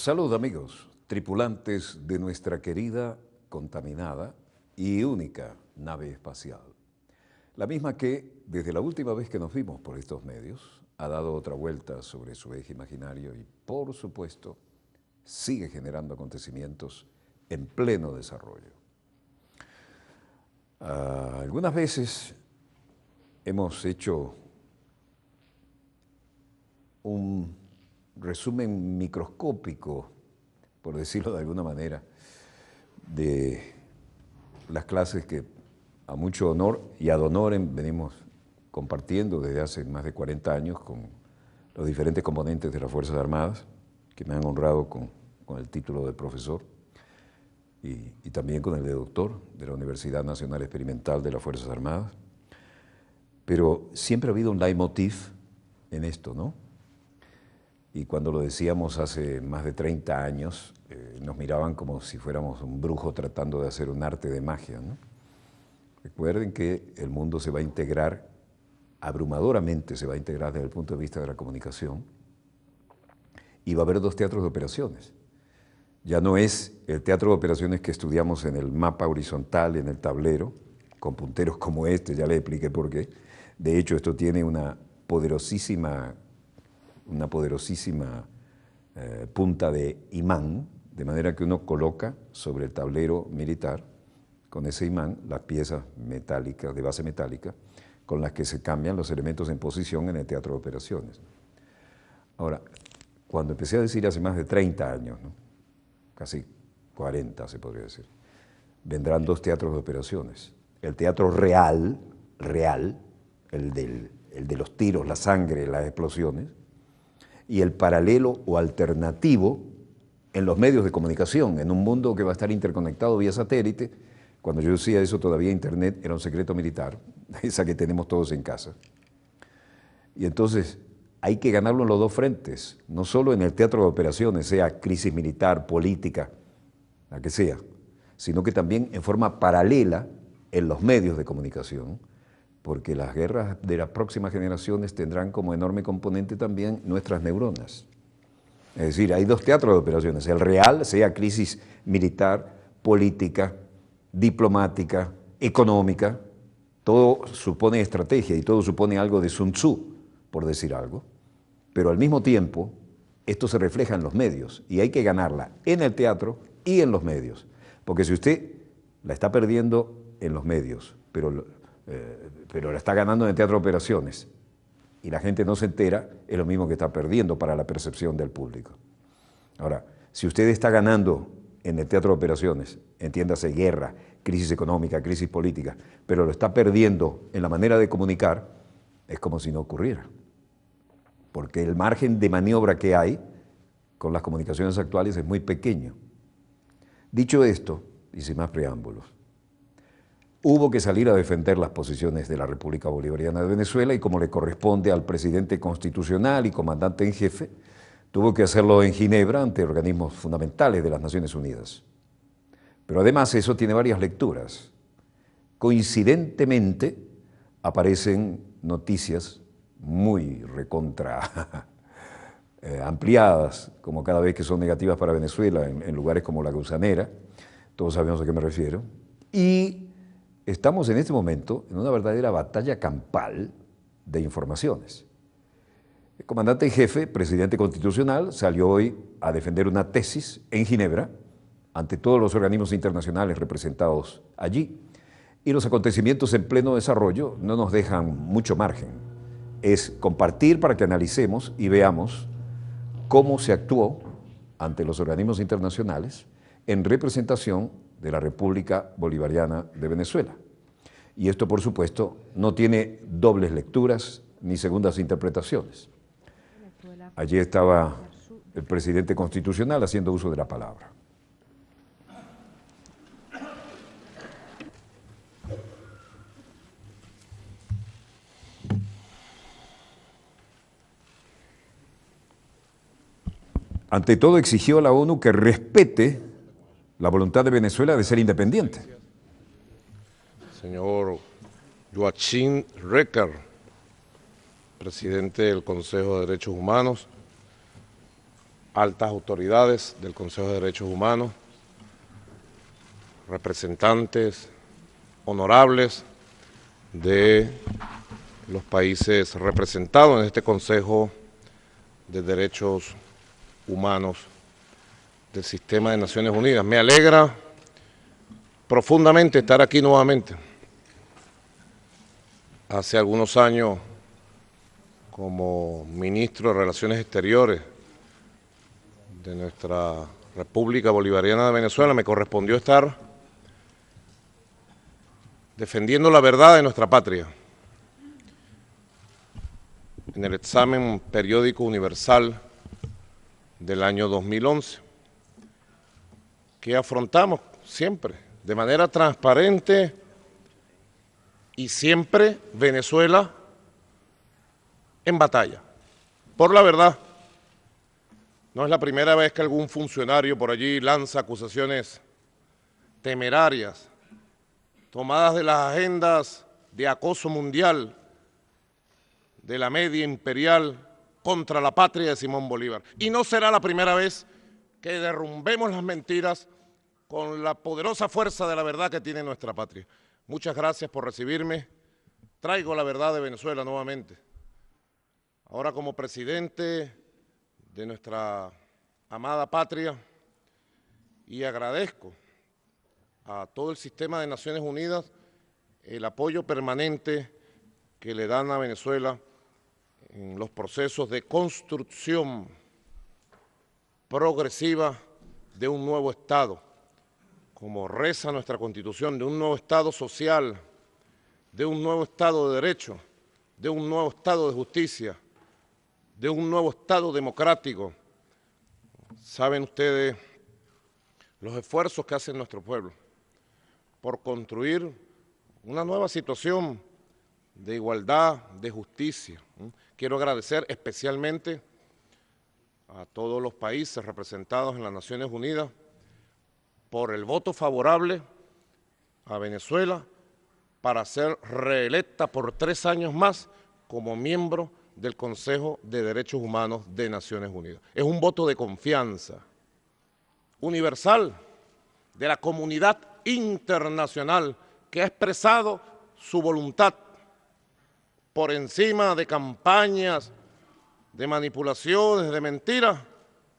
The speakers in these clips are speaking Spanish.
Salud amigos, tripulantes de nuestra querida, contaminada y única nave espacial. La misma que, desde la última vez que nos vimos por estos medios, ha dado otra vuelta sobre su eje imaginario y, por supuesto, sigue generando acontecimientos en pleno desarrollo. Algunas veces hemos hecho un resumen microscópico, por decirlo de alguna manera, de las clases que a mucho honor y ad honorem venimos compartiendo desde hace más de 40 años con los diferentes componentes de las Fuerzas Armadas, que me han honrado con el título de profesor y también con el de doctor de la Universidad Nacional Experimental de las Fuerzas Armadas. Pero siempre ha habido un leitmotiv en esto, ¿no? Y cuando lo decíamos hace más de 30 años, nos miraban como si fuéramos un brujo tratando de hacer un arte de magia, ¿no? Recuerden que el mundo se va a integrar, abrumadoramente se va a integrar desde el punto de vista de la comunicación, y va a haber dos teatros de operaciones. Ya no es el teatro de operaciones que estudiamos en el mapa horizontal, en el tablero, con punteros como este, ya les expliqué por qué. De hecho, esto tiene una poderosísima punta de imán, de manera que uno coloca sobre el tablero militar, con ese imán, las piezas metálicas, de base metálica, con las que se cambian los elementos en posición en el teatro de operaciones. Ahora, cuando empecé a decir hace más de 30 años, ¿no? Casi 40 se podría decir, vendrán dos teatros de operaciones. El teatro real, el de los tiros, la sangre, las explosiones, y el paralelo o alternativo en los medios de comunicación, en un mundo que va a estar interconectado vía satélite. Cuando yo decía eso, todavía Internet era un secreto militar, esa que tenemos todos en casa. Y entonces hay que ganarlo en los dos frentes, no solo en el teatro de operaciones, sea crisis militar, política, la que sea, sino que también en forma paralela en los medios de comunicación, porque las guerras de las próximas generaciones tendrán como enorme componente también nuestras neuronas. Es decir, hay dos teatros de operaciones, el real, sea crisis militar, política, diplomática, económica, todo supone estrategia y todo supone algo de Sun Tzu, por decir algo, pero al mismo tiempo esto se refleja en los medios y hay que ganarla en el teatro y en los medios, porque si usted la está perdiendo en los medios, pero la está ganando en el teatro de operaciones y la gente no se entera, es lo mismo que está perdiendo para la percepción del público. Ahora, si usted está ganando en el teatro de operaciones, entiéndase guerra, crisis económica, crisis política, pero lo está perdiendo en la manera de comunicar, es como si no ocurriera. Porque el margen de maniobra que hay con las comunicaciones actuales es muy pequeño. Dicho esto, y sin más preámbulos, hubo que salir a defender las posiciones de la República Bolivariana de Venezuela y como le corresponde al presidente constitucional y comandante en jefe, tuvo que hacerlo en Ginebra ante organismos fundamentales de las Naciones Unidas. Pero además eso tiene varias lecturas. Coincidentemente aparecen noticias muy ampliadas, como cada vez que son negativas para Venezuela, en lugares como La Gusanera, todos sabemos a qué me refiero, y estamos en este momento en una verdadera batalla campal de informaciones. El comandante en jefe, presidente constitucional, salió hoy a defender una tesis en Ginebra ante todos los organismos internacionales representados allí, y los acontecimientos en pleno desarrollo no nos dejan mucho margen. Es compartir para que analicemos y veamos cómo se actuó ante los organismos internacionales en representación de la República Bolivariana de Venezuela. Y esto, por supuesto, no tiene dobles lecturas ni segundas interpretaciones. Allí estaba el presidente constitucional haciendo uso de la palabra. Ante todo, exigió a la ONU que respete la voluntad de Venezuela de ser independiente. Señor Joachim Recker, presidente del Consejo de Derechos Humanos, altas autoridades del Consejo de Derechos Humanos, representantes honorables de los países representados en este Consejo de Derechos Humanos del Sistema de Naciones Unidas. Me alegra profundamente estar aquí nuevamente. Hace algunos años, como ministro de Relaciones Exteriores de nuestra República Bolivariana de Venezuela, me correspondió estar defendiendo la verdad de nuestra patria en el examen periódico universal del año 2011, que afrontamos siempre de manera transparente y siempre Venezuela en batalla por la verdad. No es la primera vez que algún funcionario por allí lanza acusaciones temerarias, tomadas de las agendas de acoso mundial de la media imperial contra la patria de Simón Bolívar. Y no será la primera vez que derrumbemos las mentiras con la poderosa fuerza de la verdad que tiene nuestra patria. Muchas gracias por recibirme. Traigo la verdad de Venezuela nuevamente. Ahora como presidente de nuestra amada patria, y agradezco a todo el sistema de Naciones Unidas el apoyo permanente que le dan a Venezuela en los procesos de construcción progresiva de un nuevo Estado, como reza nuestra Constitución, de un nuevo Estado social, de un nuevo Estado de Derecho, de un nuevo Estado de justicia, de un nuevo Estado democrático. Saben ustedes los esfuerzos que hace nuestro pueblo por construir una nueva situación de igualdad, de justicia. Quiero agradecer especialmente a todos los países representados en las Naciones Unidas por el voto favorable a Venezuela para ser reelecta por 3 años más como miembro del Consejo de Derechos Humanos de Naciones Unidas. Es un voto de confianza universal de la comunidad internacional que ha expresado su voluntad por encima de campañas, de manipulaciones, de mentiras.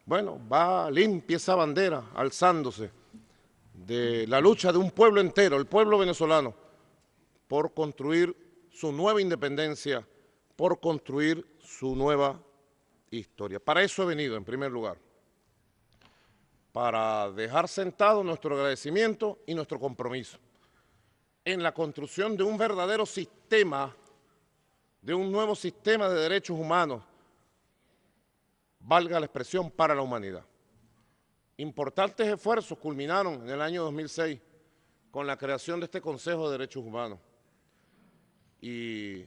Bueno, va limpia esa bandera alzándose de la lucha de un pueblo entero, el pueblo venezolano, por construir su nueva independencia, por construir su nueva historia. Para eso he venido, en primer lugar, para dejar sentado nuestro agradecimiento y nuestro compromiso en la construcción de un verdadero sistema, de un nuevo sistema de derechos humanos, valga la expresión, para la humanidad. Importantes esfuerzos culminaron en el año 2006 con la creación de este Consejo de Derechos Humanos. Y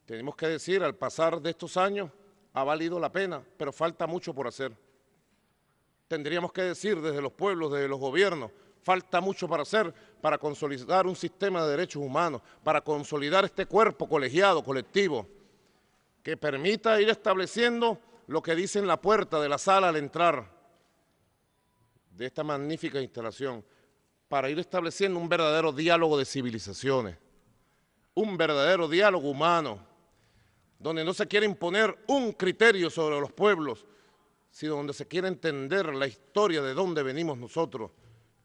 tenemos que decir, al pasar de estos años, ha valido la pena, pero falta mucho por hacer. Tendríamos que decir desde los pueblos, desde los gobiernos, falta mucho para hacer, para consolidar un sistema de derechos humanos, para consolidar este cuerpo colegiado, colectivo, que permita ir estableciendo lo que dice en la puerta de la sala al entrar de esta magnífica instalación, para ir estableciendo un verdadero diálogo de civilizaciones, un verdadero diálogo humano, donde no se quiere imponer un criterio sobre los pueblos, sino donde se quiere entender la historia de dónde venimos nosotros,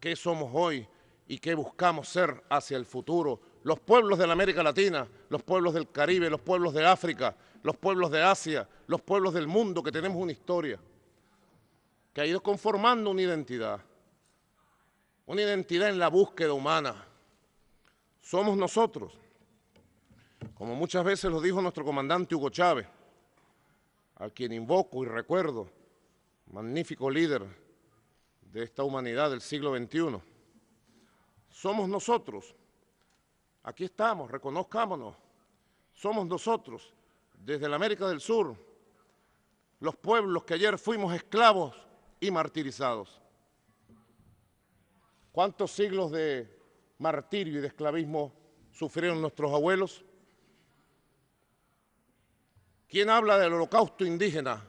qué somos hoy y qué buscamos ser hacia el futuro. Los pueblos de la América Latina, los pueblos del Caribe, los pueblos de África, los pueblos de Asia, los pueblos del mundo, que tenemos una historia que ha ido conformando una identidad en la búsqueda humana. Somos nosotros, como muchas veces lo dijo nuestro comandante Hugo Chávez, a quien invoco y recuerdo, magnífico líder de esta humanidad del siglo XXI. Somos nosotros, aquí estamos, reconozcámonos, somos nosotros, desde la América del Sur, los pueblos que ayer fuimos esclavos y martirizados. ¿Cuántos siglos de martirio y de esclavismo sufrieron nuestros abuelos? ¿Quién habla del holocausto indígena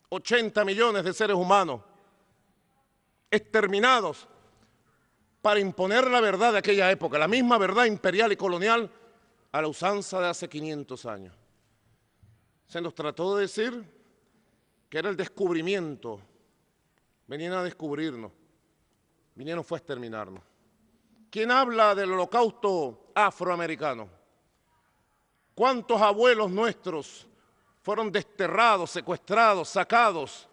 80 millones de seres humanos exterminados para imponer la verdad de aquella época, la misma verdad imperial y colonial a la usanza de hace 500 años. Se nos trató de decir que era el descubrimiento, venían a descubrirnos, vinieron fue a exterminarnos. ¿Quién habla del holocausto afroamericano? ¿Cuántos abuelos nuestros fueron desterrados, secuestrados, sacados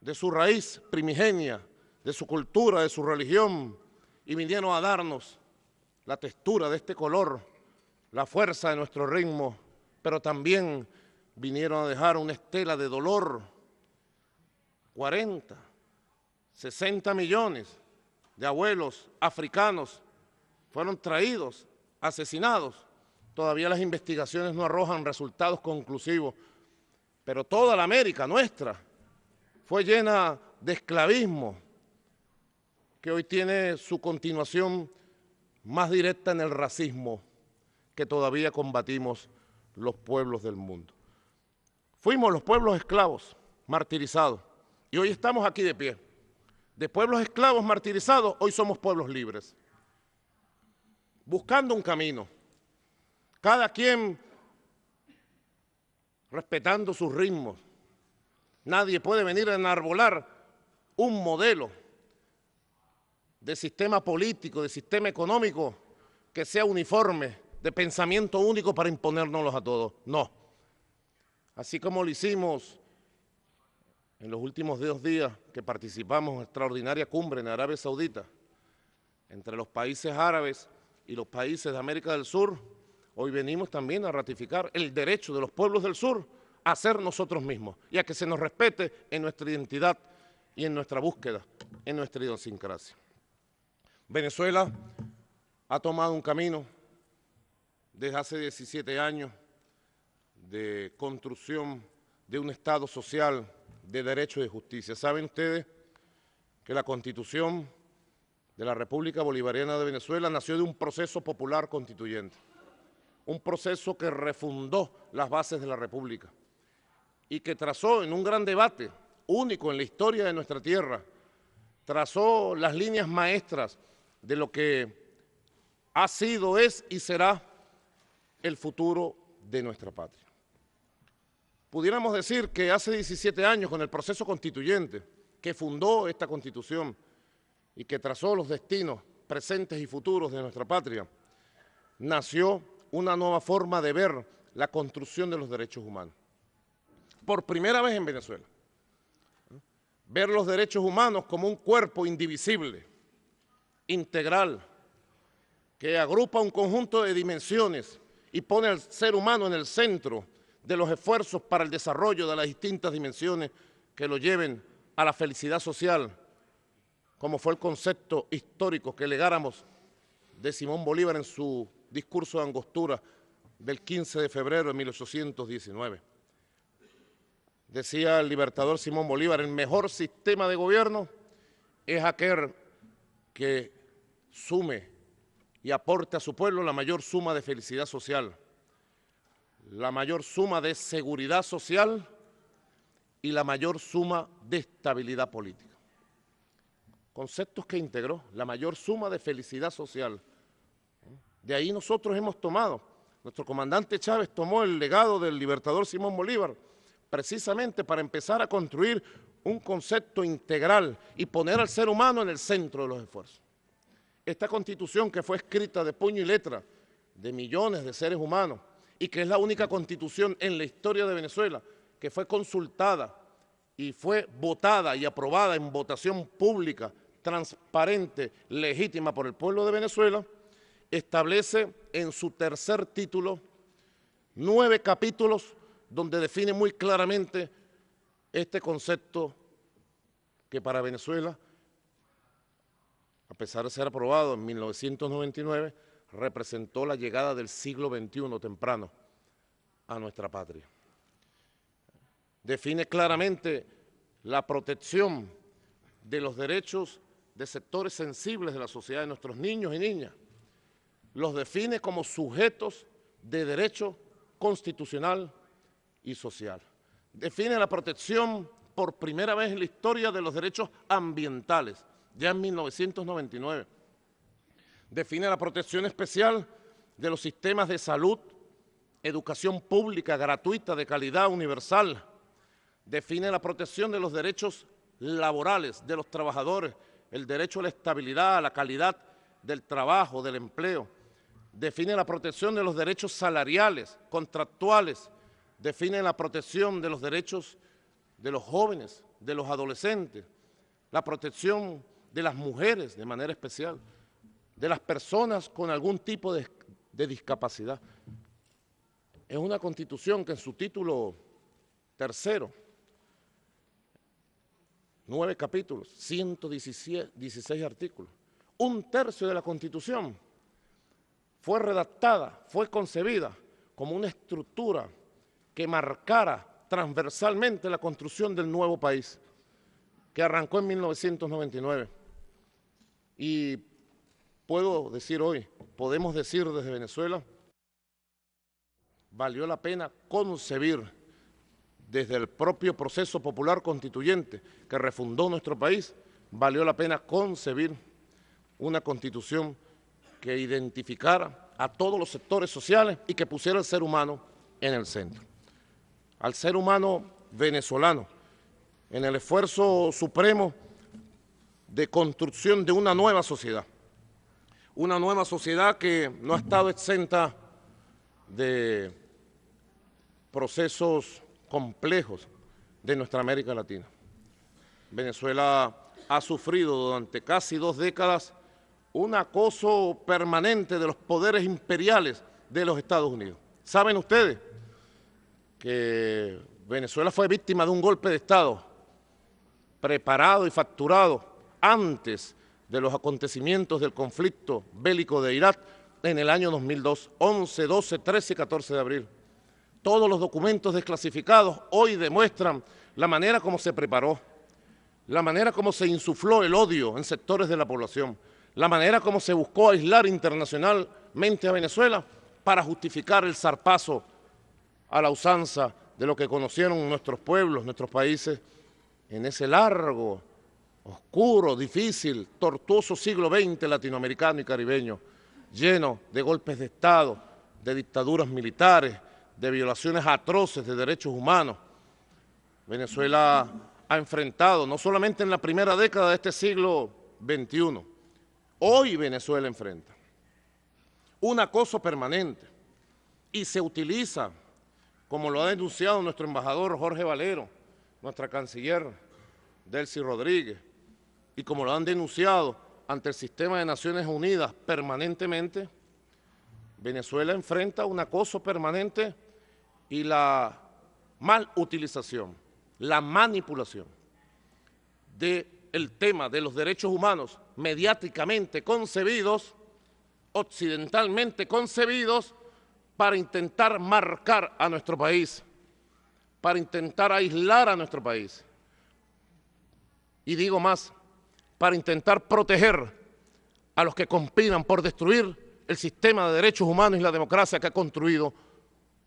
de su raíz primigenia, de su cultura, de su religión, y vinieron a darnos la textura de este color, la fuerza de nuestro ritmo, pero también vinieron a dejar una estela de dolor? 40, 60 millones de abuelos africanos fueron traídos, asesinados. Todavía las investigaciones no arrojan resultados conclusivos, pero toda la América nuestra fue llena de esclavismo, que hoy tiene su continuación más directa en el racismo que todavía combatimos los pueblos del mundo. Fuimos los pueblos esclavos, martirizados, y hoy estamos aquí de pie. De pueblos esclavos martirizados, hoy somos pueblos libres, buscando un camino, cada quien respetando sus ritmos. Nadie puede venir a enarbolar un modelo de sistema político, de sistema económico que sea uniforme, de pensamiento único para imponérnoslos a todos. No. Así como lo hicimos en los últimos 2 días que participamos en una extraordinaria cumbre en Arabia Saudita, entre los países árabes y los países de América del Sur, hoy venimos también a ratificar el derecho de los pueblos del sur a ser nosotros mismos y a que se nos respete en nuestra identidad y en nuestra búsqueda, en nuestra idiosincrasia. Venezuela ha tomado un camino desde hace 17 años de construcción de un Estado social de derecho y de justicia. ¿Saben ustedes que la Constitución de la República Bolivariana de Venezuela nació de un proceso popular constituyente? Un proceso que refundó las bases de la República y que trazó en un gran debate único en la historia de nuestra tierra, trazó las líneas maestras de lo que ha sido, es y será el futuro de nuestra patria. Pudiéramos decir que hace 17 años, con el proceso constituyente que fundó esta Constitución y que trazó los destinos presentes y futuros de nuestra patria, nació una nueva forma de ver la construcción de los derechos humanos. Por primera vez en Venezuela, ver los derechos humanos como un cuerpo indivisible, integral, que agrupa un conjunto de dimensiones y pone al ser humano en el centro de los esfuerzos para el desarrollo de las distintas dimensiones que lo lleven a la felicidad social, como fue el concepto histórico que legáramos de Simón Bolívar en su discurso de Angostura del 15 de febrero de 1819. Decía el libertador Simón Bolívar: el mejor sistema de gobierno es aquel que sume y aporte a su pueblo la mayor suma de felicidad social, la mayor suma de seguridad social y la mayor suma de estabilidad política. Conceptos que integró, la mayor suma de felicidad social. De ahí nosotros hemos tomado, nuestro comandante Chávez tomó el legado del libertador Simón Bolívar, precisamente para empezar a construir un concepto integral y poner al ser humano en el centro de los esfuerzos. Esta Constitución, que fue escrita de puño y letra de millones de seres humanos y que es la única Constitución en la historia de Venezuela que fue consultada y fue votada y aprobada en votación pública, transparente, legítima por el pueblo de Venezuela, establece en su tercer título 9 capítulos donde define muy claramente este concepto que para Venezuela, a pesar de ser aprobado en 1999, representó la llegada del siglo XXI temprano a nuestra patria. Define claramente la protección de los derechos de sectores sensibles de la sociedad, de nuestros niños y niñas. Los define como sujetos de derecho constitucional y social. define la protección por primera vez en la historia de los derechos ambientales, ya en 1999. Define la protección especial de los sistemas de salud, educación pública, gratuita, de calidad, universal. Define la protección de los derechos laborales de los trabajadores, el derecho a la estabilidad, a la calidad del trabajo, del empleo. Define la protección de los derechos salariales, contractuales. Define la protección de los derechos de los jóvenes, de los adolescentes, la protección de las mujeres de manera especial, de las personas con algún tipo de discapacidad. Es una Constitución que en su título tercero, 9 capítulos, 116 artículos, un tercio de la Constitución fue redactada, fue concebida como una estructura que marcara transversalmente la construcción del nuevo país, que arrancó en 1999. Y puedo decir hoy, podemos decir desde Venezuela, valió la pena concebir desde el propio proceso popular constituyente que refundó nuestro país, valió la pena concebir una constitución que identificara a todos los sectores sociales y que pusiera al ser humano en el centro. Al ser humano venezolano, en el esfuerzo supremo de construcción de una nueva sociedad que no ha estado exenta de procesos complejos de nuestra América Latina. Venezuela ha sufrido durante casi 2 décadas un acoso permanente de los poderes imperiales de los Estados Unidos. ¿Saben ustedes que Venezuela fue víctima de un golpe de Estado preparado y facturado antes de los acontecimientos del conflicto bélico de Irak en el año 2002, 11, 12, 13 y 14 de abril? Todos los documentos desclasificados hoy demuestran la manera como se preparó, la manera como se insufló el odio en sectores de la población, la manera como se buscó aislar internacionalmente a Venezuela para justificar el zarpazo a la usanza de lo que conocieron nuestros pueblos, nuestros países, en ese largo, oscuro, difícil, tortuoso siglo XX latinoamericano y caribeño, lleno de golpes de Estado, de dictaduras militares, de violaciones atroces de derechos humanos. Venezuela ha enfrentado, no solamente en la primera década de este siglo XXI, hoy Venezuela enfrenta un acoso permanente y se utiliza, como lo ha denunciado nuestro embajador Jorge Valero, nuestra canciller Delcy Rodríguez, y como lo han denunciado ante el sistema de Naciones Unidas permanentemente, Venezuela enfrenta un acoso permanente y la mal utilización, la manipulación del tema de los derechos humanos mediáticamente concebidos, occidentalmente concebidos, para intentar marcar a nuestro país, para intentar aislar a nuestro país. Y digo más, para intentar proteger a los que conspiran por destruir el sistema de derechos humanos y la democracia que ha construido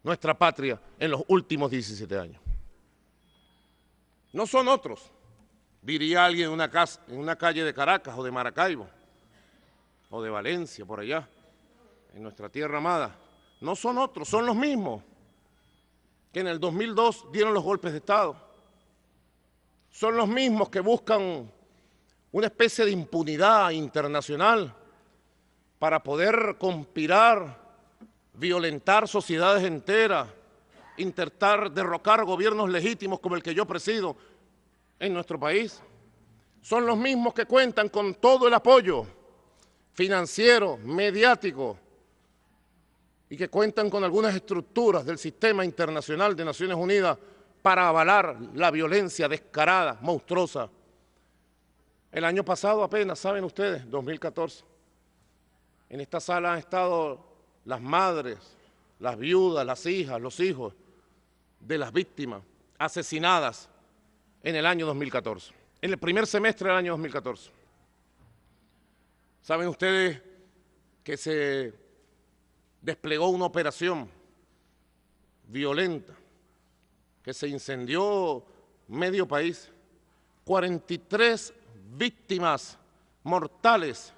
nuestra patria en los últimos 17 años. No son otros, diría alguien en una calle de Caracas o de Maracaibo o de Valencia, por allá, en nuestra tierra amada. No son otros, son los mismos que en el 2002 dieron los golpes de Estado. Son los mismos que buscan una especie de impunidad internacional para poder conspirar, violentar sociedades enteras, intentar derrocar gobiernos legítimos como el que yo presido en nuestro país. Son los mismos que cuentan con todo el apoyo financiero, mediático, y que cuentan con algunas estructuras del sistema internacional de Naciones Unidas para avalar la violencia descarada, monstruosa. El año pasado apenas, saben ustedes, 2014, en esta sala han estado las madres, las viudas, las hijas, los hijos de las víctimas asesinadas en el año 2014, en el primer semestre del año 2014. Saben ustedes que se desplegó una operación violenta que se incendió medio país, 43 víctimas mortales,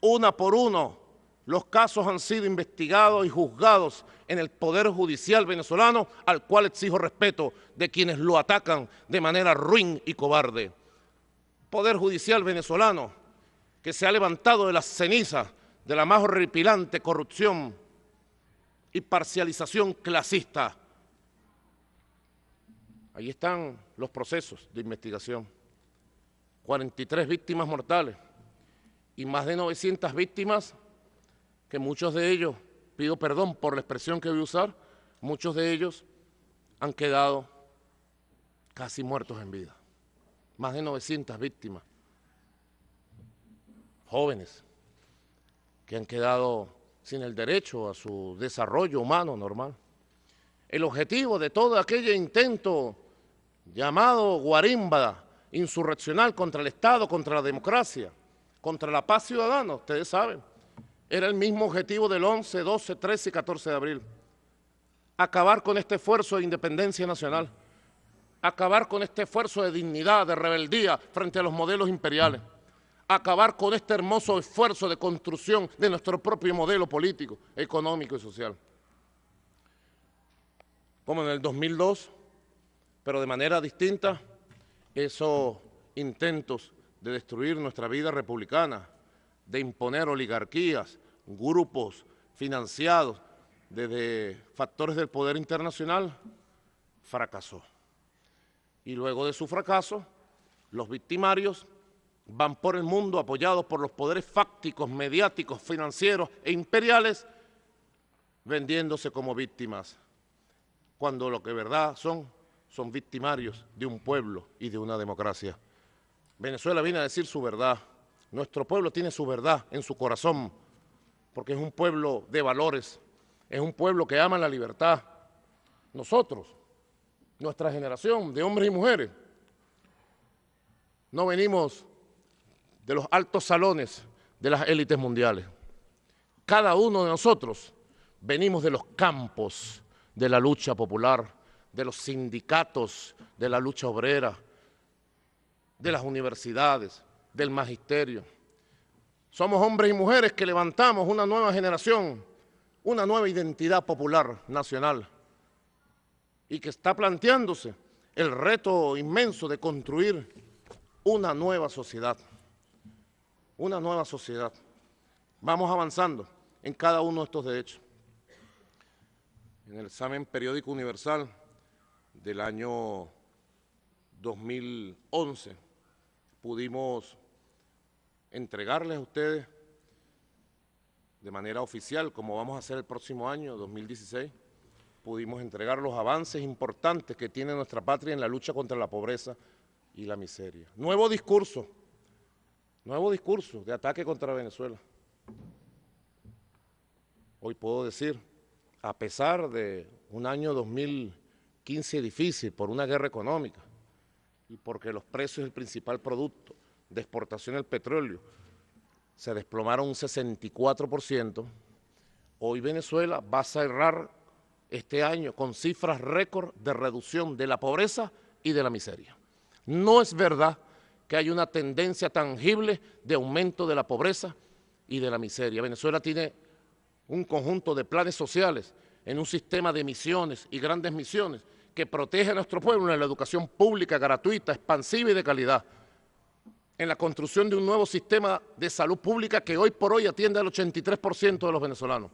una por uno. Los casos han sido investigados y juzgados en el Poder Judicial venezolano, al cual exijo respeto de quienes lo atacan de manera ruin y cobarde. Poder Judicial venezolano que se ha levantado de las cenizas de la más horripilante corrupción y parcialización clasista. Ahí están los procesos de investigación. 43 víctimas mortales y más de 900 víctimas que muchos de ellos, pido perdón por la expresión que voy a usar, muchos de ellos han quedado casi muertos en vida. Más de 900 víctimas, jóvenes, que han quedado sin el derecho a su desarrollo humano normal. El objetivo de todo aquel intento llamado guarimba insurreccional contra el Estado, contra la democracia, contra la paz ciudadana, ustedes saben, era el mismo objetivo del 11, 12, 13 y 14 de abril. Acabar con este esfuerzo de independencia nacional, acabar con este esfuerzo de dignidad, de rebeldía frente a los modelos imperiales, acabar con este hermoso esfuerzo de construcción de nuestro propio modelo político, económico y social. Como en el 2002, pero de manera distinta, esos intentos de destruir nuestra vida republicana, de imponer oligarquías, grupos financiados desde factores del poder internacional, fracasó. Y luego de su fracaso, los victimarios van por el mundo apoyados por los poderes fácticos, mediáticos, financieros e imperiales, vendiéndose como víctimas, cuando lo que de verdad son victimarios de un pueblo y de una democracia. Venezuela viene a decir su verdad. Nuestro pueblo tiene su verdad en su corazón, porque es un pueblo de valores, es un pueblo que ama la libertad. Nosotros, nuestra generación de hombres y mujeres, no venimos de los altos salones de las élites mundiales. Cada uno de nosotros venimos de los campos de la lucha popular, de los sindicatos, de la lucha obrera, de las universidades, del magisterio. Somos hombres y mujeres que levantamos una nueva generación, una nueva identidad popular nacional y que está planteándose el reto inmenso de construir una nueva sociedad. Una nueva sociedad. Vamos avanzando en cada uno de estos derechos. En el examen periódico universal del año 2011 pudimos entregarles a ustedes de manera oficial, como vamos a hacer el próximo año, 2016, pudimos entregar los avances importantes que tiene nuestra patria en la lucha contra la pobreza y la miseria. Nuevo discurso de ataque contra Venezuela. Hoy puedo decir, a pesar de un año 2015 difícil por una guerra económica y porque los precios del principal producto de exportación del petróleo se desplomaron un 64%, hoy Venezuela va a cerrar este año con cifras récord de reducción de la pobreza y de la miseria. No es verdad que hay una tendencia tangible de aumento de la pobreza y de la miseria. Venezuela tiene un conjunto de planes sociales en un sistema de misiones y grandes misiones que protege a nuestro pueblo en la educación pública, gratuita, expansiva y de calidad, en la construcción de un nuevo sistema de salud pública que hoy por hoy atiende al 83% de los venezolanos,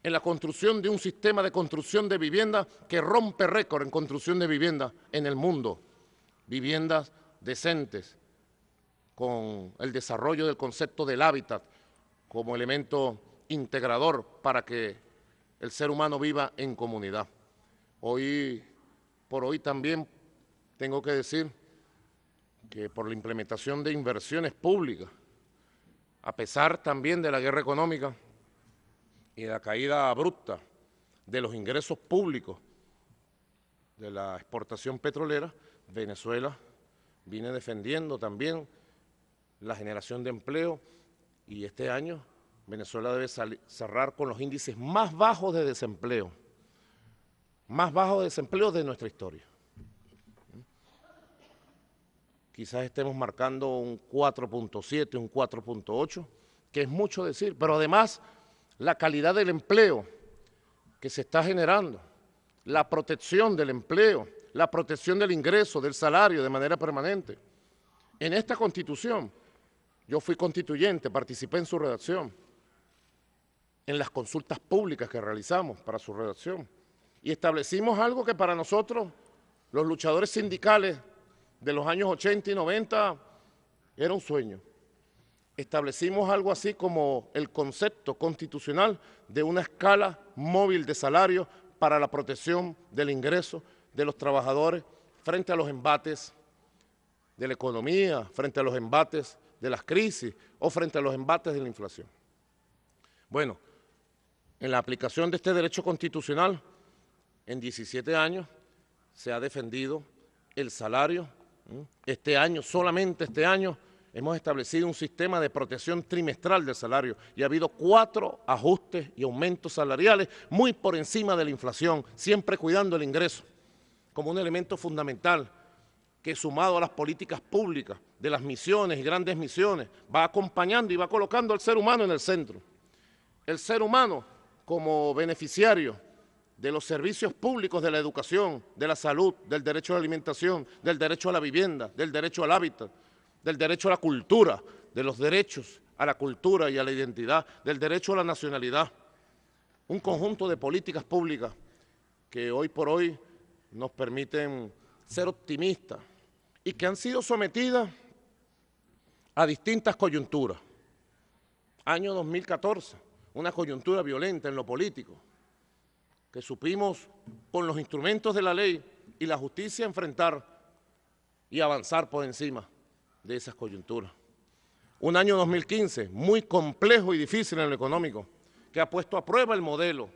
en la construcción de un sistema de construcción de vivienda que rompe récord en construcción de vivienda en el mundo, viviendas decentes, con el desarrollo del concepto del hábitat como elemento integrador para que el ser humano viva en comunidad. Hoy por hoy también tengo que decir que por la implementación de inversiones públicas, a pesar también de la guerra económica y de la caída abrupta de los ingresos públicos de la exportación petrolera, Venezuela viene defendiendo también la generación de empleo y este año Venezuela debe cerrar con los índices más bajos de desempleo. más bajos de desempleo de nuestra historia. Quizás estemos marcando un 4.7, un 4.8, que es mucho decir, pero además la calidad del empleo que se está generando, la protección del empleo, la protección del ingreso, del salario de manera permanente. En esta Constitución, yo fui constituyente, participé en su redacción, en las consultas públicas que realizamos para su redacción, y establecimos algo que para nosotros, los luchadores sindicales de los años 80 y 90, era un sueño. Establecimos algo así como el concepto constitucional de una escala móvil de salario para la protección del ingreso de los trabajadores frente a los embates de la economía, frente a los embates de las crisis o frente a los embates de la inflación. Bueno, en la aplicación de este derecho constitucional, en 17 años se ha defendido el salario. Este año, solamente este año, hemos establecido un sistema de protección trimestral del salario y ha habido 4 ajustes y aumentos salariales muy por encima de la inflación, siempre cuidando el ingreso como un elemento fundamental que, sumado a las políticas públicas de las misiones y grandes misiones, va acompañando y va colocando al ser humano en el centro. El ser humano como beneficiario de los servicios públicos de la educación, de la salud, del derecho a la alimentación, del derecho a la vivienda, del derecho al hábitat, del derecho a la cultura, de los derechos a la cultura y a la identidad, del derecho a la nacionalidad. Un conjunto de políticas públicas que hoy por hoy nos permiten ser optimistas y que han sido sometidas a distintas coyunturas. Año 2014, una coyuntura violenta en lo político, que supimos con los instrumentos de la ley y la justicia enfrentar y avanzar por encima de esas coyunturas. Un año 2015 muy complejo y difícil en lo económico, que ha puesto a prueba el modelo,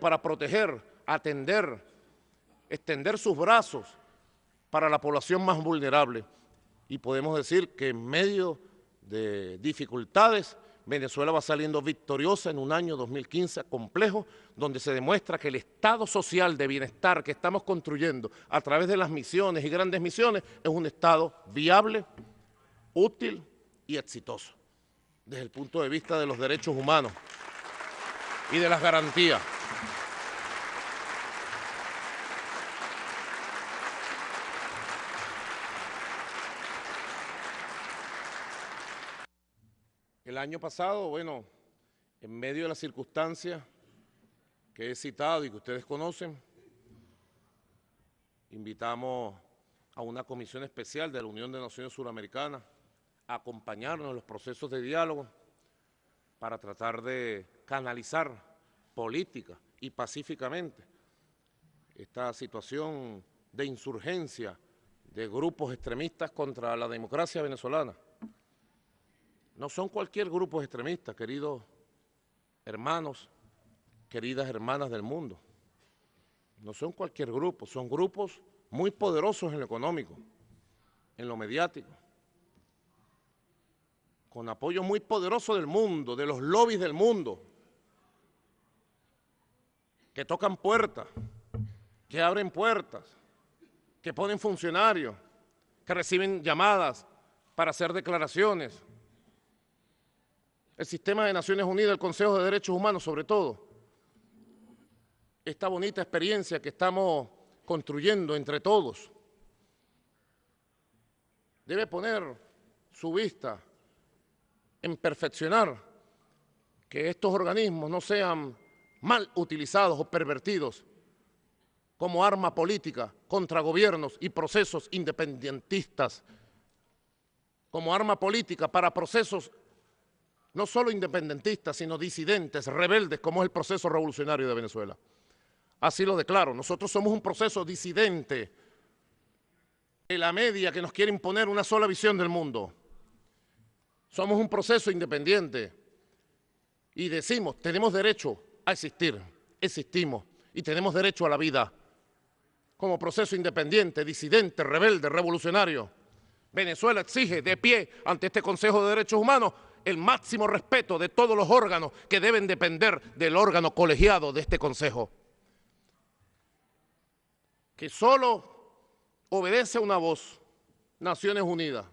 para proteger, atender, extender sus brazos para la población más vulnerable. Y podemos decir que en medio de dificultades, Venezuela va saliendo victoriosa en un año 2015 complejo, donde se demuestra que el Estado social de bienestar que estamos construyendo a través de las misiones y grandes misiones es un Estado viable, útil y exitoso, desde el punto de vista de los derechos humanos y de las garantías. El año pasado, bueno, en medio de las circunstancias que he citado y que ustedes conocen, invitamos a una comisión especial de la Unión de Naciones Suramericanas a acompañarnos en los procesos de diálogo para tratar de canalizar política y pacíficamente esta situación de insurgencia de grupos extremistas contra la democracia venezolana. No son cualquier grupo extremista, queridos hermanos, queridas hermanas del mundo. No son cualquier grupo, son grupos muy poderosos en lo económico, en lo mediático, con apoyo muy poderoso del mundo, de los lobbies del mundo, que tocan puertas, que abren puertas, que ponen funcionarios, que reciben llamadas para hacer declaraciones. El sistema de Naciones Unidas, el Consejo de Derechos Humanos, sobre todo, esta bonita experiencia que estamos construyendo entre todos, debe poner su vista en perfeccionar que estos organismos no sean mal utilizados o pervertidos como arma política contra gobiernos y procesos independentistas, como arma política para procesos no solo independentistas, sino disidentes, rebeldes, como es el proceso revolucionario de Venezuela. Así lo declaro, nosotros somos un proceso disidente de la media que nos quiere imponer una sola visión del mundo. Somos un proceso independiente y decimos, tenemos derecho a existir, existimos y tenemos derecho a la vida. Como proceso independiente, disidente, rebelde, revolucionario, Venezuela exige de pie ante este Consejo de Derechos Humanos el máximo respeto de todos los órganos que deben depender del órgano colegiado de este Consejo. que solo obedece a una voz, Naciones Unidas.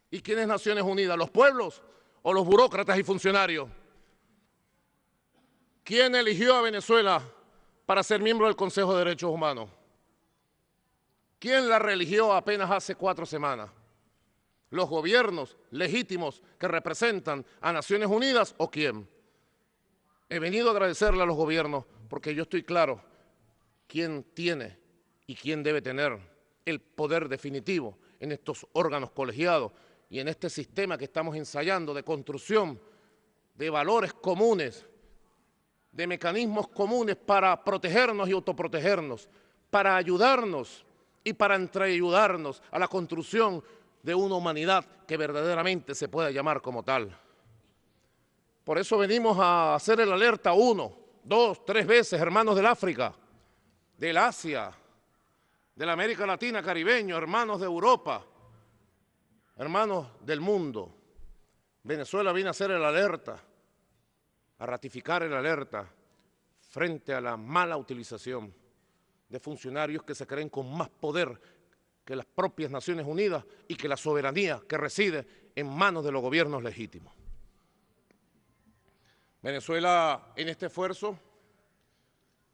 ¿Y quién es Naciones Unidas? ¿Los pueblos o los burócratas y funcionarios? ¿Quién eligió a Venezuela para ser miembro del Consejo de Derechos Humanos? ¿Quién la reeligió apenas hace 4 semanas? ¿Los gobiernos legítimos que representan a Naciones Unidas o quién? He venido a agradecerle a los gobiernos porque yo estoy claro quién tiene y quién debe tener el poder definitivo en estos órganos colegiados y en este sistema que estamos ensayando de construcción de valores comunes, de mecanismos comunes para protegernos y autoprotegernos, para ayudarnos y para entreayudarnos a la construcción de una humanidad que verdaderamente se pueda llamar como tal. Por eso venimos a hacer el alerta 1, 2, 3 veces, hermanos del África, del Asia, de la América Latina, caribeño, hermanos de Europa, hermanos del mundo. Venezuela viene a hacer el alerta, a ratificar el alerta frente a la mala utilización de funcionarios que se creen con más poder que las propias Naciones Unidas y que la soberanía que reside en manos de los gobiernos legítimos. Venezuela, en este esfuerzo,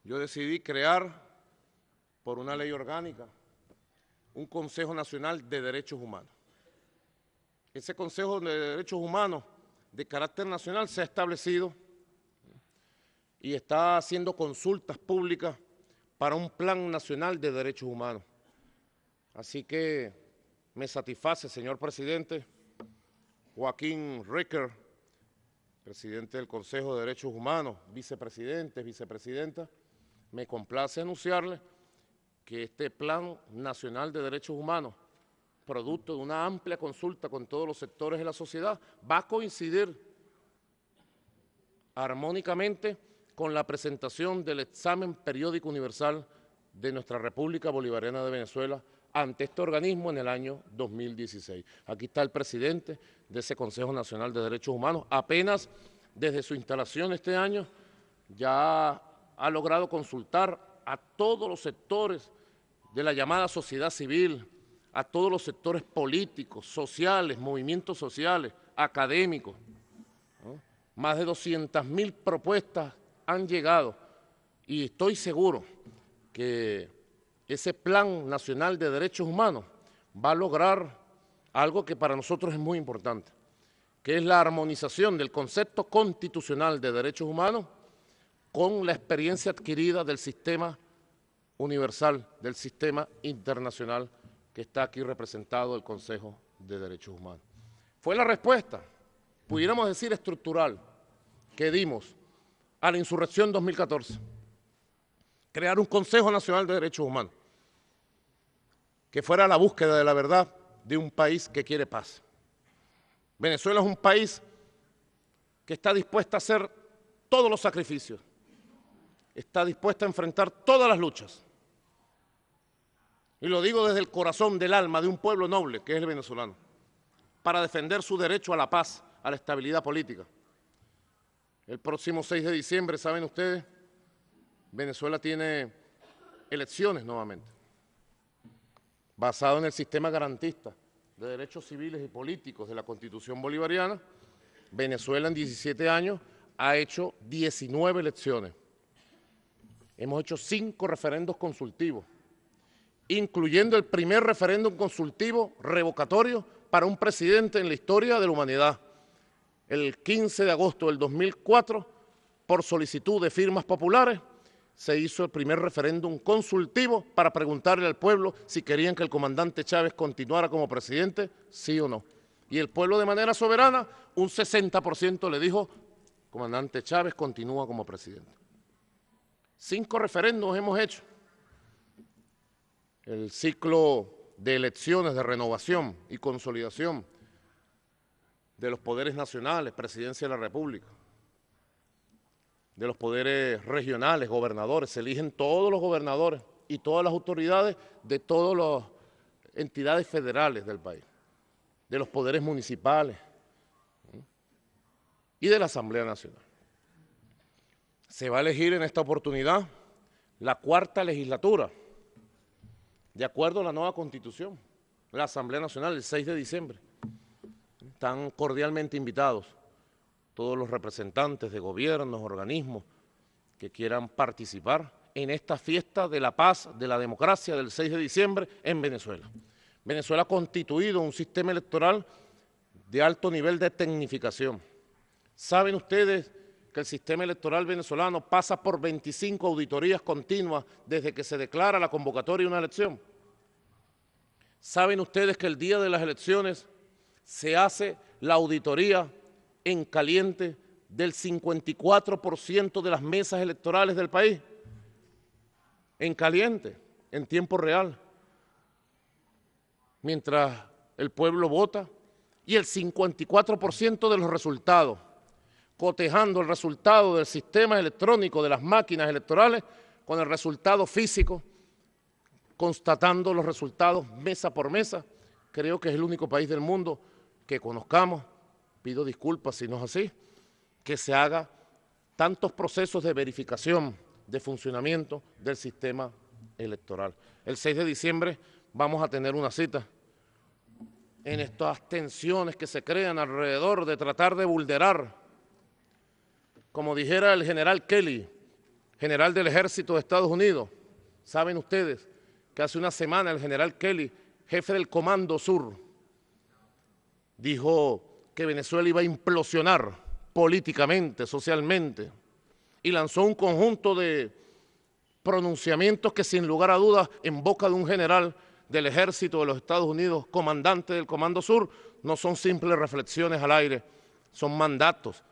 yo decidí crear, por una ley orgánica, un Consejo Nacional de Derechos Humanos. Ese Consejo de Derechos Humanos de carácter nacional se ha establecido y está haciendo consultas públicas para un Plan Nacional de Derechos Humanos. Así que me satisface, señor presidente, Joaquín Ricker, presidente del Consejo de Derechos Humanos, vicepresidentes, vicepresidenta, me complace anunciarle que este Plan Nacional de Derechos Humanos, producto de una amplia consulta con todos los sectores de la sociedad, va a coincidir armónicamente con la presentación del examen periódico universal de nuestra República Bolivariana de Venezuela ante este organismo en el año 2016. Aquí está el presidente de ese Consejo Nacional de Derechos Humanos. Apenas desde su instalación este año ya ha logrado consultar a todos los sectores de la llamada sociedad civil, a todos los sectores políticos, sociales, movimientos sociales, académicos, ¿no? Más de 200.000 propuestas han llegado y estoy seguro que ese Plan Nacional de Derechos Humanos va a lograr algo que para nosotros es muy importante, que es la armonización del concepto constitucional de derechos humanos con la experiencia adquirida del sistema universal, del sistema internacional que está aquí representado el Consejo de Derechos Humanos. Fue la respuesta, pudiéramos decir estructural, que dimos a la insurrección 2014. Crear un Consejo Nacional de Derechos Humanos que fuera la búsqueda de la verdad de un país que quiere paz. Venezuela es un país que está dispuesta a hacer todos los sacrificios, está dispuesta a enfrentar todas las luchas. Y lo digo desde el corazón del alma de un pueblo noble, que es el venezolano, para defender su derecho a la paz, a la estabilidad política. El próximo 6 de diciembre, ¿saben ustedes? Venezuela tiene elecciones nuevamente, basado en el sistema garantista de derechos civiles y políticos de la Constitución bolivariana. Venezuela en 17 años ha hecho 19 elecciones. Hemos hecho 5 referendos consultivos, incluyendo el primer referéndum consultivo revocatorio para un presidente en la historia de la humanidad. El 15 de agosto del 2004, por solicitud de firmas populares, se hizo el primer referéndum consultivo para preguntarle al pueblo si querían que el comandante Chávez continuara como presidente, sí o no. Y el pueblo de manera soberana, un 60% le dijo, comandante Chávez continúa como presidente. 5 referéndums hemos hecho. El ciclo de elecciones, de renovación y consolidación de los poderes nacionales, Presidencia de la República, de los poderes regionales, gobernadores, se eligen todos los gobernadores y todas las autoridades de todas las entidades federales del país, de los poderes municipales y de la Asamblea Nacional. Se va a elegir en esta oportunidad la 4ª legislatura de acuerdo a la nueva Constitución, la Asamblea Nacional el 6 de diciembre. Están cordialmente invitados todos los representantes de gobiernos, organismos que quieran participar en esta fiesta de la paz, de la democracia del 6 de diciembre en Venezuela. Venezuela ha constituido un sistema electoral de alto nivel de tecnificación. ¿Saben ustedes que el sistema electoral venezolano pasa por 25 auditorías continuas desde que se declara la convocatoria de una elección? ¿Saben ustedes que el día de las elecciones se hace la auditoría en caliente del 54% de las mesas electorales del país? En caliente, en tiempo real, mientras el pueblo vota, y el 54% de los resultados, cotejando el resultado del sistema electrónico de las máquinas electorales con el resultado físico, constatando los resultados mesa por mesa. Creo que es el único país del mundo que conozcamos, pido disculpas si no es así, que se haga tantos procesos de verificación, de funcionamiento del sistema electoral. El 6 de diciembre vamos a tener una cita en estas tensiones que se crean alrededor de tratar de vulnerar, como dijera el general Kelly, general del Ejército de Estados Unidos. Saben ustedes que hace una semana el general Kelly, jefe del Comando Sur, dijo que Venezuela iba a implosionar políticamente, socialmente, y lanzó un conjunto de pronunciamientos que sin lugar a dudas en boca de un general del Ejército de los Estados Unidos, comandante del Comando Sur, no son simples reflexiones al aire, son mandatos,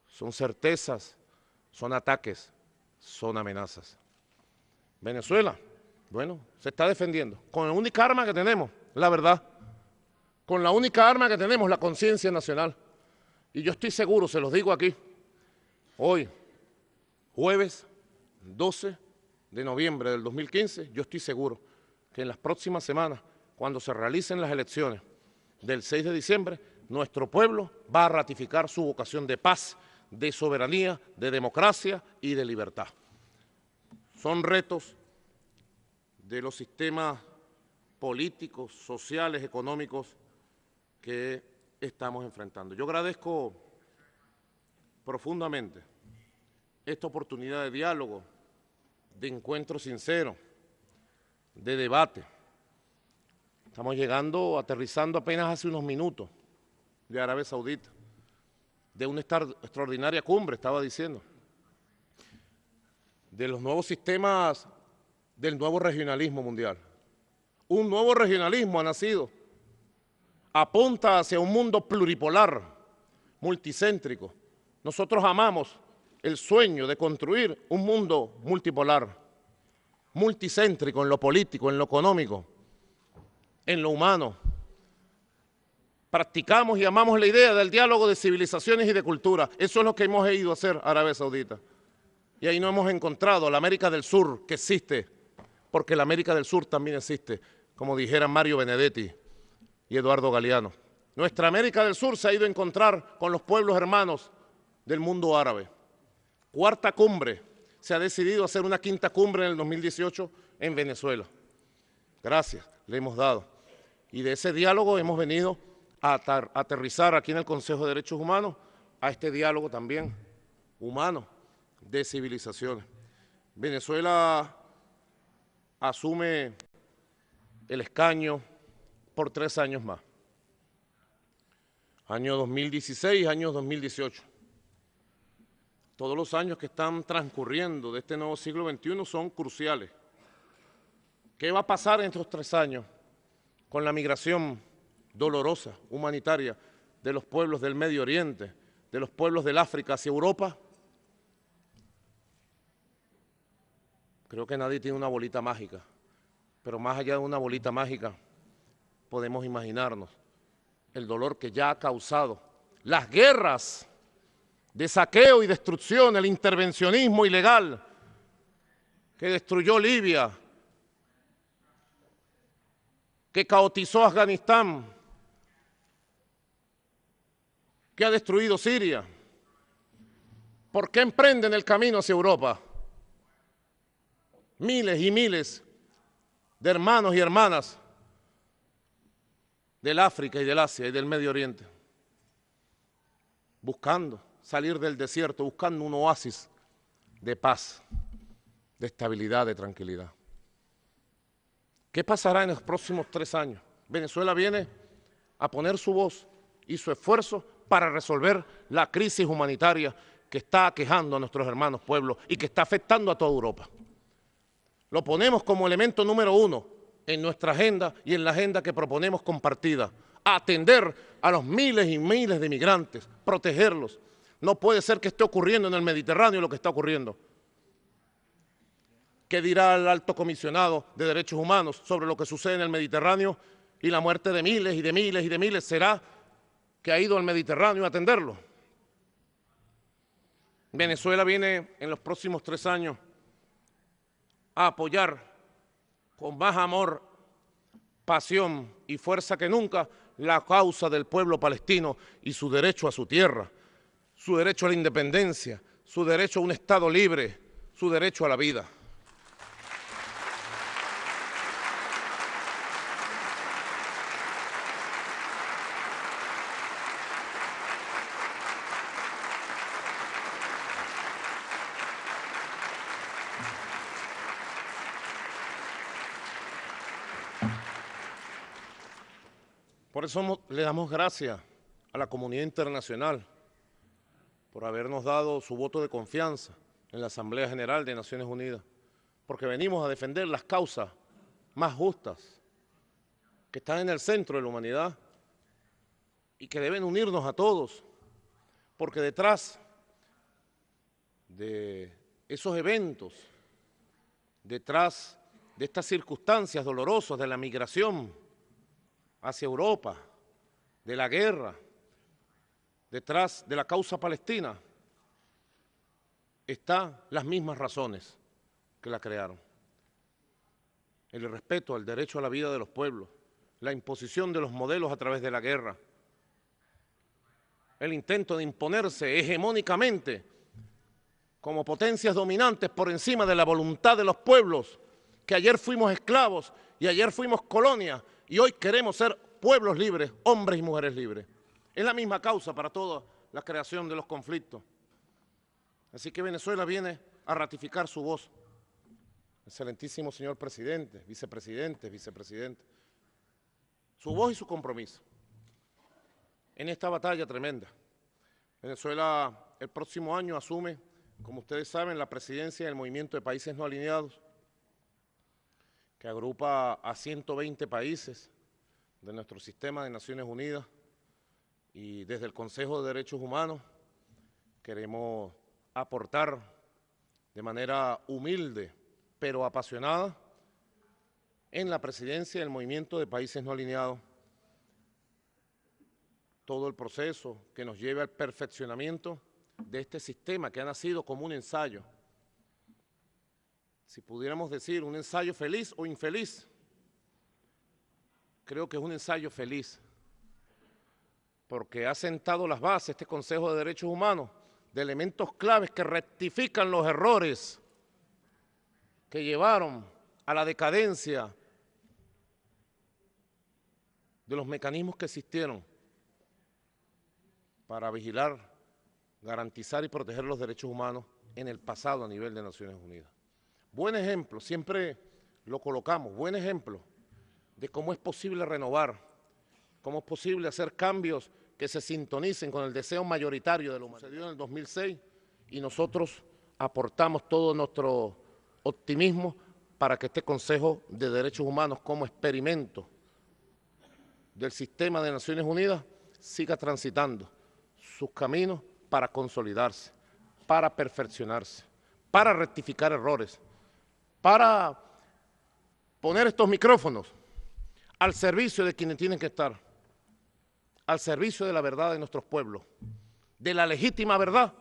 son certezas, son ataques, son amenazas. Venezuela, bueno, se está defendiendo con la única arma que tenemos, la verdad, con la única arma que tenemos, la conciencia nacional. Y yo estoy seguro, se los digo aquí, hoy, jueves 12 de noviembre del 2015, yo estoy seguro que en las próximas semanas, cuando se realicen las elecciones del 6 de diciembre, nuestro pueblo va a ratificar su vocación de paz, de soberanía, de democracia y de libertad. Son retos de los sistemas políticos, sociales, económicos que estamos enfrentando. Yo agradezco profundamente esta oportunidad de diálogo, de encuentro sincero, de debate. Estamos llegando, aterrizando apenas hace unos minutos de Arabia Saudita, de una extraordinaria cumbre, estaba diciendo, de los nuevos sistemas del nuevo regionalismo mundial. Un nuevo regionalismo ha nacido, apunta hacia un mundo pluripolar, multicéntrico. Nosotros amamos el sueño de construir un mundo multipolar, multicéntrico en lo político, en lo económico, en lo humano. Practicamos y amamos la idea del diálogo de civilizaciones y de cultura. Eso es lo que hemos ido a hacer a Arabia Saudita. Y ahí no hemos encontrado la América del Sur que existe, porque la América del Sur también existe, como dijeran Mario Benedetti y Eduardo Galeano. Nuestra América del Sur se ha ido a encontrar con los pueblos hermanos del mundo árabe. Cuarta cumbre, se ha decidido hacer una quinta cumbre en el 2018 en Venezuela. Gracias, le hemos dado. Y de ese diálogo hemos venido a aterrizar aquí en el Consejo de Derechos Humanos a este diálogo también humano de civilizaciones. Venezuela asume el escaño por 3 años más. Año 2016, año 2018. Todos los años que están transcurriendo de este nuevo siglo XXI son cruciales. ¿Qué va a pasar en estos 3 años con la migración dolorosa, humanitaria, de los pueblos del Medio Oriente, de los pueblos del África hacia Europa? Creo que nadie tiene una bolita mágica, pero más allá de una bolita mágica, podemos imaginarnos el dolor que ya ha causado las guerras de saqueo y destrucción, el intervencionismo ilegal que destruyó Libia, que caotizó Afganistán, que ha destruido Siria. ¿Por qué emprenden el camino hacia Europa? Miles y miles de hermanos y hermanas del África y del Asia y del Medio Oriente, buscando salir del desierto, buscando un oasis de paz, de estabilidad, de tranquilidad. ¿Qué pasará en los próximos 3 años? Venezuela viene a poner su voz y su esfuerzo para resolver la crisis humanitaria que está aquejando a nuestros hermanos pueblos y que está afectando a toda Europa. Lo ponemos como elemento número 1 en nuestra agenda y en la agenda que proponemos compartida. Atender a los miles y miles de migrantes, protegerlos. No puede ser que esté ocurriendo en el Mediterráneo lo que está ocurriendo. ¿Qué dirá el alto comisionado de derechos humanos sobre lo que sucede en el Mediterráneo y la muerte de miles y de miles y de miles? ¿Será que ha ido al Mediterráneo a atenderlo? Venezuela viene en los próximos 3 años a apoyar con más amor, pasión y fuerza que nunca la causa del pueblo palestino y su derecho a su tierra, su derecho a la independencia, su derecho a un Estado libre, su derecho a la vida. Por eso le damos gracias a la comunidad internacional por habernos dado su voto de confianza en la Asamblea General de Naciones Unidas, porque venimos a defender las causas más justas que están en el centro de la humanidad y que deben unirnos a todos, porque detrás de esos eventos, detrás de estas circunstancias dolorosas de la migración hacia Europa, de la guerra, detrás de la causa palestina, están las mismas razones que la crearon. El respeto al derecho a la vida de los pueblos, la imposición de los modelos a través de la guerra, el intento de imponerse hegemónicamente como potencias dominantes por encima de la voluntad de los pueblos, que ayer fuimos esclavos y ayer fuimos colonia, y hoy queremos ser pueblos libres, hombres y mujeres libres. Es la misma causa para toda la creación de los conflictos. Así que Venezuela viene a ratificar su voz. Excelentísimo señor presidente, vicepresidente, su voz y su compromiso en esta batalla tremenda. Venezuela el próximo año asume, como ustedes saben, la presidencia del Movimiento de Países No Alineados, que agrupa a 120 países de nuestro sistema de Naciones Unidas, y desde el Consejo de Derechos Humanos queremos aportar de manera humilde pero apasionada en la presidencia del Movimiento de Países No Alineados todo el proceso que nos lleve al perfeccionamiento de este sistema que ha nacido como un ensayo. Si pudiéramos decir un ensayo feliz o infeliz, creo que es un ensayo feliz, porque ha sentado las bases este Consejo de Derechos Humanos de elementos claves que rectifican los errores que llevaron a la decadencia de los mecanismos que existieron para vigilar, garantizar y proteger los derechos humanos en el pasado a nivel de Naciones Unidas. Buen ejemplo, siempre lo colocamos, buen ejemplo de cómo es posible renovar, cómo es posible hacer cambios que se sintonicen con el deseo mayoritario de la humanidad. Sucedió en el 2006 y nosotros aportamos todo nuestro optimismo para que este Consejo de Derechos Humanos como experimento del sistema de Naciones Unidas siga transitando sus caminos para consolidarse, para perfeccionarse, para rectificar errores, para poner estos micrófonos al servicio de quienes tienen que estar, al servicio de la verdad de nuestros pueblos, de la legítima verdad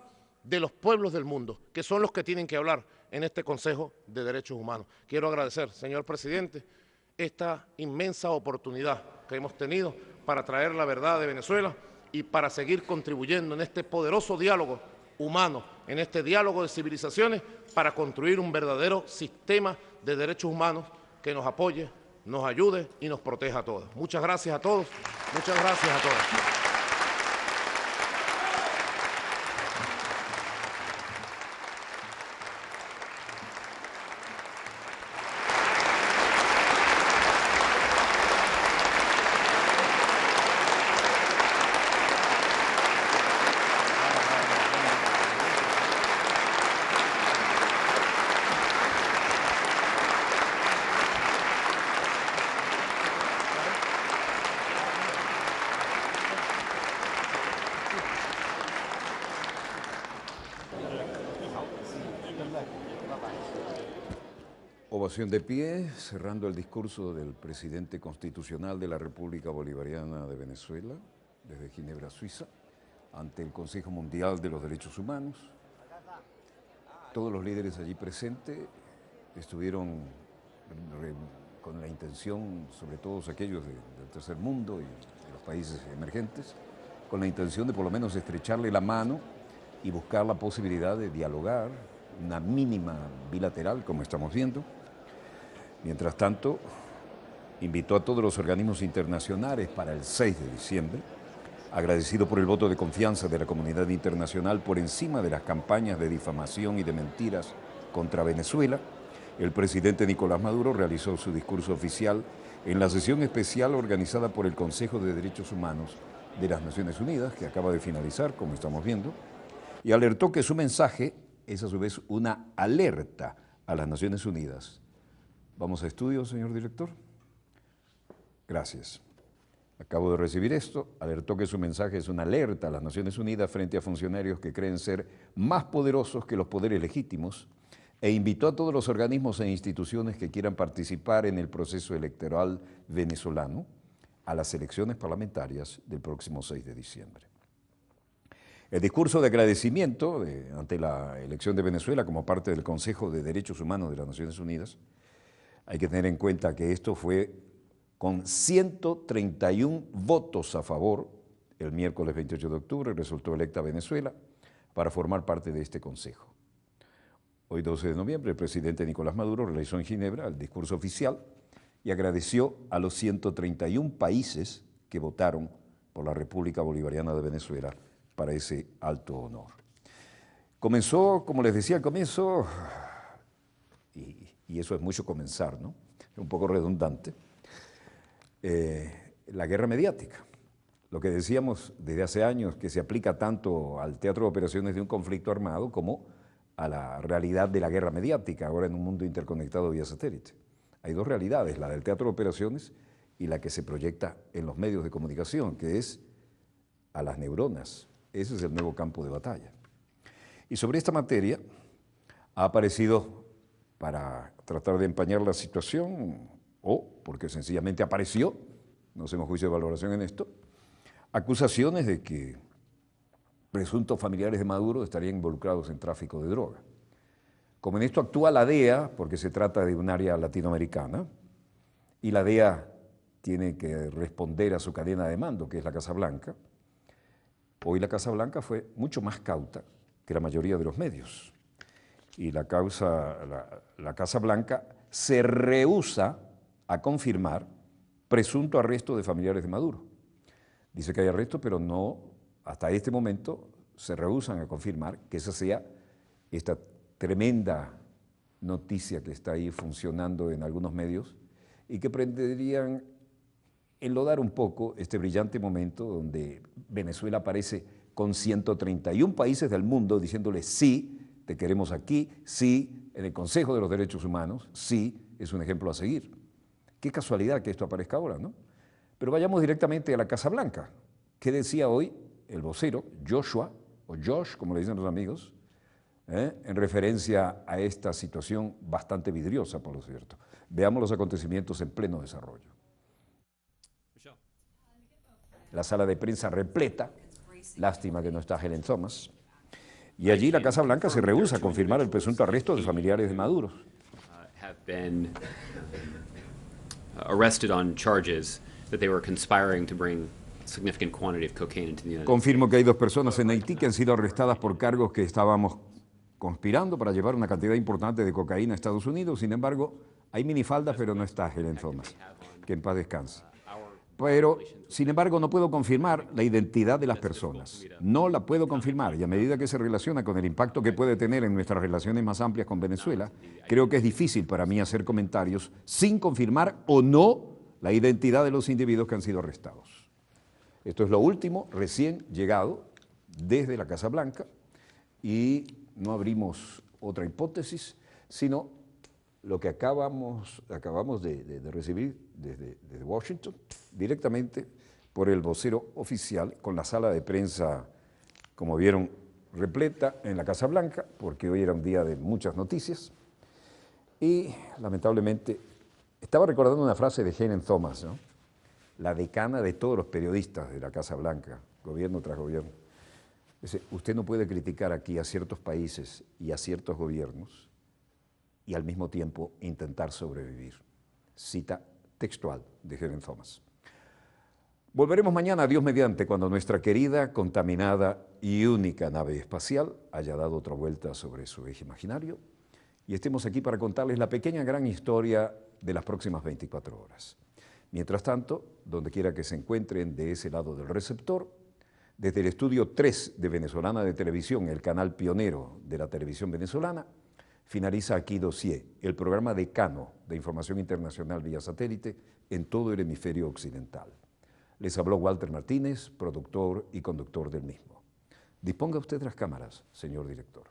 de los pueblos del mundo, que son los que tienen que hablar en este Consejo de Derechos Humanos. Quiero agradecer, señor presidente, esta inmensa oportunidad que hemos tenido para traer la verdad de Venezuela y para seguir contribuyendo en este poderoso diálogo humano, en este diálogo de civilizaciones, para construir un verdadero sistema de derechos humanos que nos apoye, nos ayude y nos proteja a todos. Muchas gracias a todos. Muchas gracias a todos. Ovación de pie, cerrando el discurso del presidente constitucional de la República Bolivariana de Venezuela, desde Ginebra, Suiza, ante el Consejo Mundial de los Derechos Humanos. Todos los líderes allí presentes estuvieron con la intención, sobre todo aquellos del tercer mundo y de los países emergentes, con la intención de por lo menos estrecharle la mano y buscar la posibilidad de dialogar, una mínima bilateral, como estamos viendo. Mientras tanto, invitó a todos los organismos internacionales para el 6 de diciembre, agradecido por el voto de confianza de la comunidad internacional por encima de las campañas de difamación y de mentiras contra Venezuela. El presidente Nicolás Maduro realizó su discurso oficial en la sesión especial organizada por el Consejo de Derechos Humanos de las Naciones Unidas, que acaba de finalizar, como estamos viendo, y alertó que su mensaje es a su vez una alerta a las Naciones Unidas. ¿Vamos a estudio, señor director? Gracias. Acabo de recibir esto. Alertó que su mensaje es una alerta a las Naciones Unidas frente a funcionarios que creen ser más poderosos que los poderes legítimos e invitó a todos los organismos e instituciones que quieran participar en el proceso electoral venezolano a las elecciones parlamentarias del próximo 6 de diciembre. El discurso de agradecimiento ante la elección de Venezuela como parte del Consejo de Derechos Humanos de las Naciones Unidas. Hay que tener en cuenta que esto fue con 131 votos a favor. El miércoles 28 de octubre resultó electa Venezuela para formar parte de este Consejo. Hoy, 12 de noviembre, el presidente Nicolás Maduro realizó en Ginebra el discurso oficial y agradeció a los 131 países que votaron por la República Bolivariana de Venezuela para ese alto honor. Comenzó, como les decía al comienzo, y eso es mucho comenzar, ¿no? Es un poco redundante, la guerra mediática. Lo que decíamos desde hace años, que se aplica tanto al teatro de operaciones de un conflicto armado como a la realidad de la guerra mediática, ahora en un mundo interconectado vía satélite. Hay dos realidades, la del teatro de operaciones y la que se proyecta en los medios de comunicación, que es a las neuronas. Ese es el nuevo campo de batalla. Y sobre esta materia ha aparecido, para tratar de empañar la situación, o porque sencillamente apareció, no hacemos juicio de valoración en esto, acusaciones de que presuntos familiares de Maduro estarían involucrados en tráfico de droga. Como en esto actúa la DEA, porque se trata de un área latinoamericana, y la DEA tiene que responder a su cadena de mando, que es la Casa Blanca, hoy la Casa Blanca fue mucho más cauta que la mayoría de los medios. Y la Casa Blanca se rehúsa a confirmar presunto arresto de familiares de Maduro. Dice que hay arresto, pero no, hasta este momento, se rehúsan a confirmar que esa sea esta tremenda noticia que está ahí funcionando en algunos medios y que pretenderían enlodar un poco este brillante momento donde Venezuela aparece con 131 países del mundo diciéndole sí, te queremos aquí, sí, en el Consejo de los Derechos Humanos, sí, es un ejemplo a seguir. Qué casualidad que esto aparezca ahora, ¿no? Pero vayamos directamente a la Casa Blanca. ¿Qué decía hoy el vocero, Joshua, o Josh, como le dicen los amigos, en referencia a esta situación bastante vidriosa, por lo cierto? Veamos los acontecimientos en pleno desarrollo. La sala de prensa repleta, lástima que no está Helen Thomas, y allí la Casa Blanca se rehúsa a confirmar el presunto arresto de familiares de Maduro. Confirmo que hay 2 personas en Haití que han sido arrestadas por cargos que estábamos conspirando para llevar una cantidad importante de cocaína a Estados Unidos. Sin embargo, Hay minifaldas, pero no está Helen Thomas, que en paz descanse. Pero, sin embargo, no puedo confirmar la identidad de las personas. No la puedo confirmar, y a medida que se relaciona con el impacto que puede tener en nuestras relaciones más amplias con Venezuela, creo que es difícil para mí hacer comentarios sin confirmar o no la identidad de los individuos que han sido arrestados. Esto es lo último, recién llegado desde la Casa Blanca, y no abrimos otra hipótesis, sino lo que acabamos de recibir desde Washington, directamente por el vocero oficial, con la sala de prensa, como vieron, repleta en la Casa Blanca, porque hoy era un día de muchas noticias. Y, lamentablemente, estaba recordando una frase de Helen Thomas, ¿no? La decana de todos los periodistas de la Casa Blanca, gobierno tras gobierno. Dice, usted no puede criticar aquí a ciertos países y a ciertos gobiernos y al mismo tiempo intentar sobrevivir. Cita textual de Helen Thomas. Volveremos mañana, Dios mediante, cuando nuestra querida, contaminada y única nave espacial haya dado otra vuelta sobre su eje imaginario y estemos aquí para contarles la pequeña gran historia de las próximas 24 horas. Mientras tanto, donde quiera que se encuentren de ese lado del receptor, desde el estudio 3 de Venezolana de Televisión, el canal pionero de la televisión venezolana, finaliza aquí Dossier, el programa decano de información internacional vía satélite en todo el hemisferio occidental. Les habló Walter Martínez, productor y conductor del mismo. Disponga usted las cámaras, señor director.